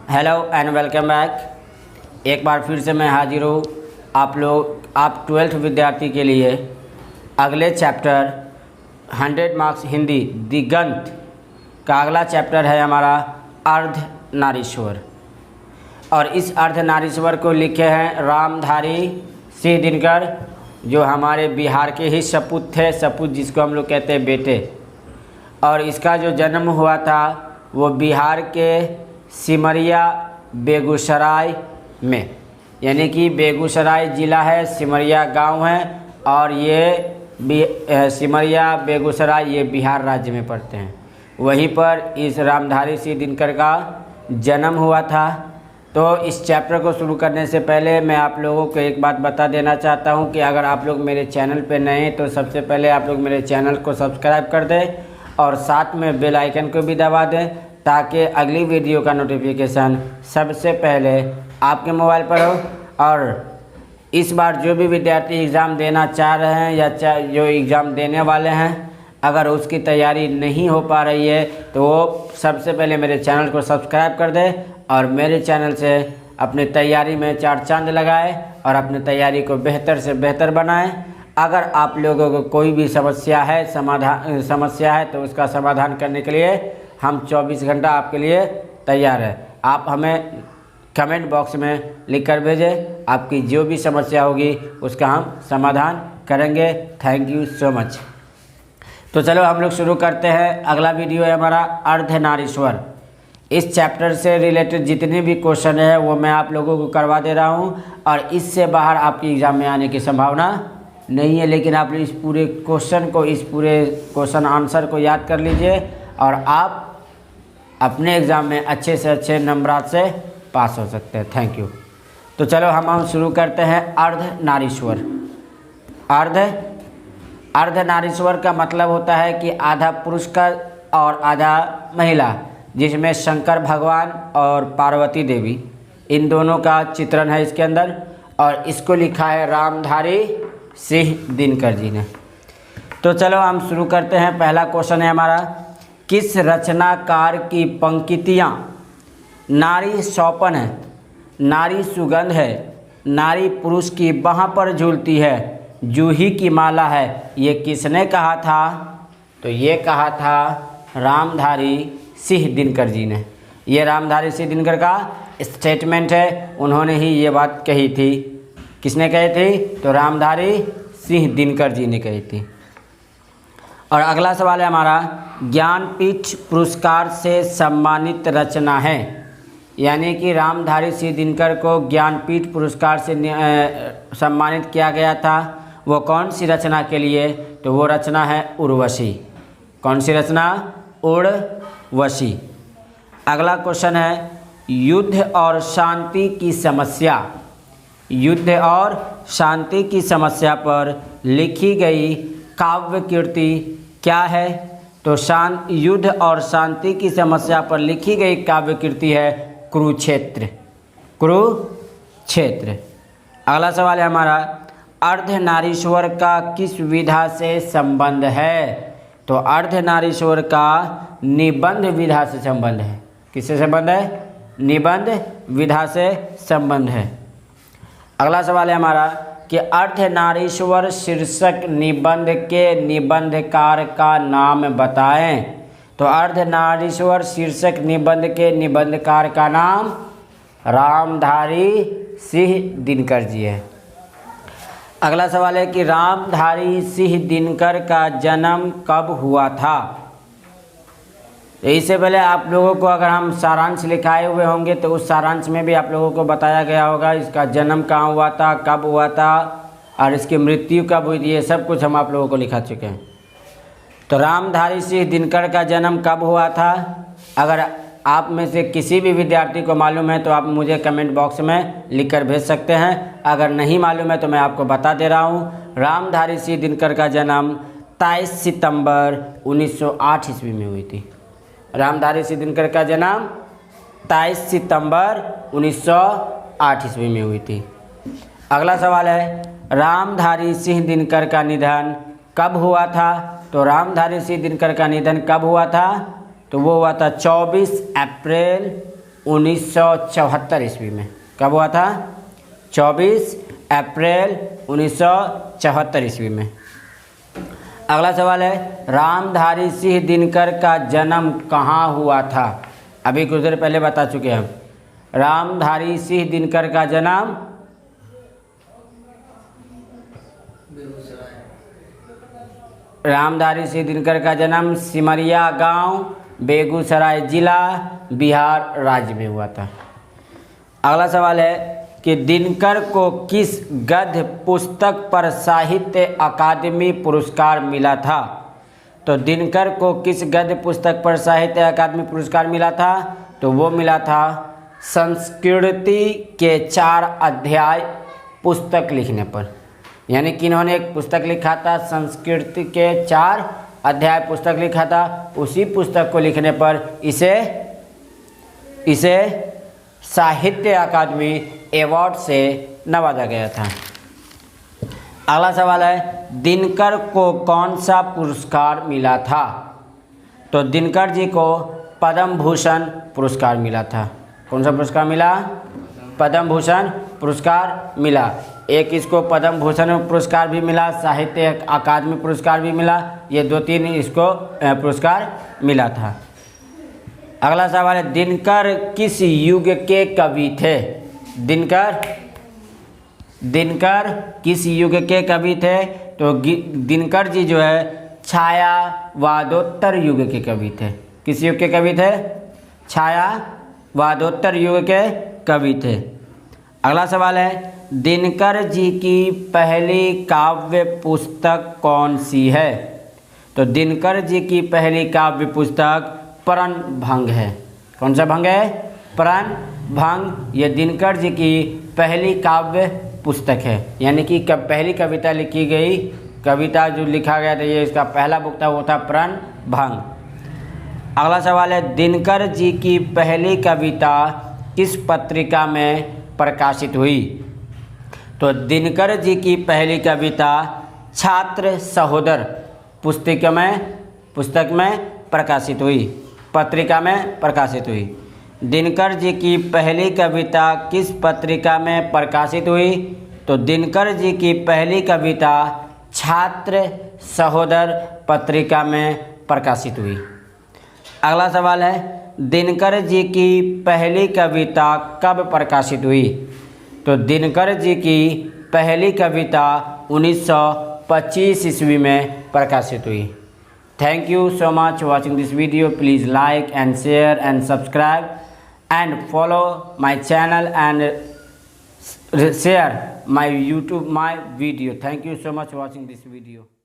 Hello and welcome back. एक बार फिर से मैं हाजिर हूँ आप 12th विद्यार्थी के लिए अगले चैप्टर 100 मार्क्स हिंदी दिगंत का अगला चैप्टर है हमारा अर्धनारीश्वर। और इस अर्धनारीश्वर को लिखे हैं रामधारी सिंह दिनकर, जो हमारे बिहार के ही सपूत थे, सपूत जिसको हम लोग कहते हैं बेटे। और इसका जो जन्म हुआ था वो बिहार के सिमरिया बेगूसराय में, यानी कि बेगूसराय ज़िला है, सिमरिया गांव है, और ये सिमरिया बेगूसराय ये बिहार राज्य में पड़ते हैं। वहीं पर इस रामधारी सिंह दिनकर का जन्म हुआ था। तो इस चैप्टर को शुरू करने से पहले मैं आप लोगों को एक बात बता देना चाहता हूं कि अगर आप लोग मेरे चैनल पे नए हैं तो सबसे पहले आप लोग मेरे चैनल को सब्सक्राइब कर दें और साथ में बेल आइकन को भी दबा दें, ताकि अगली वीडियो का नोटिफिकेशन सबसे पहले आपके मोबाइल पर हो। और इस बार जो भी विद्यार्थी एग्ज़ाम देना चाह रहे हैं या जो एग्ज़ाम देने वाले हैं, अगर उसकी तैयारी नहीं हो पा रही है तो वो सबसे पहले मेरे चैनल को सब्सक्राइब कर दे और मेरे चैनल से अपनी तैयारी में चार चांद लगाए और अपनी तैयारी को बेहतर से बेहतर बनाएं। अगर आप लोगों को कोई भी समस्या है तो उसका समाधान करने के लिए हम 24 घंटा आपके लिए तैयार है। आप हमें कमेंट बॉक्स में लिख कर भेजें, आपकी जो भी समस्या होगी उसका हम समाधान करेंगे। Thank you so much. तो चलो हम लोग शुरू करते हैं। अगला वीडियो है हमारा अर्धनारीश्वर। इस चैप्टर से रिलेटेड जितने भी क्वेश्चन है वो मैं आप लोगों को करवा दे रहा हूँ, और इससे बाहर आपकी एग्ज़ाम में आने की संभावना नहीं है। लेकिन आप इस पूरे क्वेश्चन आंसर को याद कर लीजिए और आप अपने एग्ज़ाम में अच्छे से अच्छे नंबरात से पास हो सकते हैं। Thank you. तो चलो हम शुरू करते हैं। अर्धनारीश्वर। अर्धनारीश्वर का मतलब होता है कि आधा पुरुष का और आधा महिला, जिसमें शंकर भगवान और पार्वती देवी इन दोनों का चित्रण है इसके अंदर। और इसको लिखा है रामधारी सिंह दिनकर जी ने। तो चलो हम शुरू करते हैं। पहला क्वेश्चन है हमारा, किस रचनाकार की पंक्तियाँ नारी सौपन है, नारी सुगंध है, नारी पुरुष की बाह पर झूलती है, जूही की माला है, ये किसने कहा था? तो ये कहा था रामधारी सिंह दिनकर जी ने। ये रामधारी सिंह दिनकर का स्टेटमेंट है, उन्होंने ही ये बात कही थी। किसने कही थी? तो रामधारी सिंह दिनकर जी ने कही थी। और अगला सवाल है हमारा, ज्ञानपीठ पुरस्कार से सम्मानित रचना है, यानी कि रामधारी सिंह दिनकर को ज्ञानपीठ पुरस्कार से सम्मानित किया गया था। वो कौन सी रचना के लिए? तो वो रचना है उर्वशी। कौन सी रचना? उर्वशी। अगला क्वेश्चन है, युद्ध और शांति की समस्या। युद्ध और शांति की समस्या पर लिखी गई काव्य कृति क्या है? तो युद्ध और शांति की समस्या पर लिखी गई काव्य कृति है कुरुक्षेत्र। कुरुक्षेत्र। अगला सवाल है हमारा, अर्धनारीश्वर का किस विधा से संबंध है? तो अर्धनारीश्वर का निबंध विधा से संबंध है। किससे संबंध है? निबंध विधा से संबंध है। अगला सवाल है हमारा कि अर्धनारीश्वर शीर्षक निबंध के निबंधकार का नाम बताएं। तो अर्धनारीश्वर शीर्षक निबंध के निबंधकार का नाम रामधारी सिंह दिनकर जी है। अगला सवाल है कि रामधारी सिंह दिनकर का जन्म कब हुआ था? इससे पहले आप लोगों को अगर हम सारांश लिखाए हुए होंगे तो उस सारांश में भी आप लोगों को बताया गया होगा इसका जन्म कहाँ हुआ था, कब हुआ था और इसकी मृत्यु कब हुई थी। ये सब कुछ हम आप लोगों को लिखा चुके हैं। तो रामधारी सिंह दिनकर का जन्म कब हुआ था? अगर आप में से किसी भी विद्यार्थी को मालूम है तो आप मुझे कमेंट बॉक्स में लिख कर भेज सकते हैं। अगर नहीं मालूम है तो मैं आपको बता दे रहा हूँ। रामधारी सिंह दिनकर का जन्म 23 सितंबर 1908 ईस्वी में हुई थी। रामधारी सिंह दिनकर का जन्म 23 सितंबर 1908 ईस्वी में हुई थी। अगला सवाल है, रामधारी सिंह दिनकर का निधन कब हुआ था? तो रामधारी सिंह दिनकर का निधन कब हुआ था? तो वो हुआ था 24 अप्रैल 1974 ईस्वी में। कब हुआ था? 24 अप्रैल 1974 ईस्वी में। अगला सवाल है, रामधारी सिंह दिनकर का जन्म कहाँ हुआ था? अभी कुछ देर पहले बता चुके हैं हम। रामधारी सिंह दिनकर का जन्म सिमरिया गांव, बेगूसराय जिला, बिहार राज्य में हुआ था। अगला सवाल है कि दिनकर को किस गद्य पुस्तक पर साहित्य अकादमी पुरस्कार मिला था? तो दिनकर को किस गद्य पुस्तक पर साहित्य अकादमी पुरस्कार मिला था? तो वो मिला था संस्कृति के 4 अध्याय पुस्तक लिखने पर। यानी कि इन्होंने एक पुस्तक लिखा था, संस्कृति के 4 अध्याय पुस्तक लिखा था। उसी पुस्तक को लिखने पर इसे साहित्य अकादमी अवार्ड से नवाजा गया था। अगला सवाल है, दिनकर को कौन सा पुरस्कार मिला था? तो दिनकर जी को पद्म भूषण पुरस्कार मिला था। कौन सा पुरस्कार मिला? पद्म भूषण पुरस्कार मिला। एक इसको पद्म भूषण पुरस्कार भी मिला, साहित्य अकादमी पुरस्कार भी मिला। ये 2-3 इसको पुरस्कार मिला था। अगला सवाल है, दिनकर किस युग के कवि थे? दिनकर किस युग के कवि थे? तो दिनकर जी जो है छायावादोत्तर युग के कवि थे। किस युग के कवि थे? छायावादोत्तर युग के कवि थे। अगला सवाल है, दिनकर जी की पहली काव्य पुस्तक कौन सी है? तो दिनकर जी की पहली काव्य पुस्तक प्रणभंग है। कौन सा भंग है? प्रणभंग। ये दिनकर जी की पहली काव्य पुस्तक है। यानी कि पहली कविता लिखी गई, कविता जो लिखा गया था, ये इसका पहला बुक था, वो था प्रणभंग। अगला सवाल है, दिनकर जी की पहली कविता किस पत्रिका में प्रकाशित हुई? तो दिनकर जी की पहली कविता छात्र सहोदर पुस्तक में प्रकाशित हुई, पत्रिका में प्रकाशित हुई। दिनकर जी की पहली कविता किस पत्रिका में प्रकाशित हुई? तो दिनकर जी की पहली कविता छात्र सहोदर पत्रिका में प्रकाशित हुई। अगला सवाल है, दिनकर जी की पहली कविता कब प्रकाशित हुई? तो दिनकर जी की पहली कविता 1925 ईस्वी में प्रकाशित हुई। Thank you so much for watching this video. Please like and share and subscribe and follow my channel and share my video. Thank you so much for watching this video.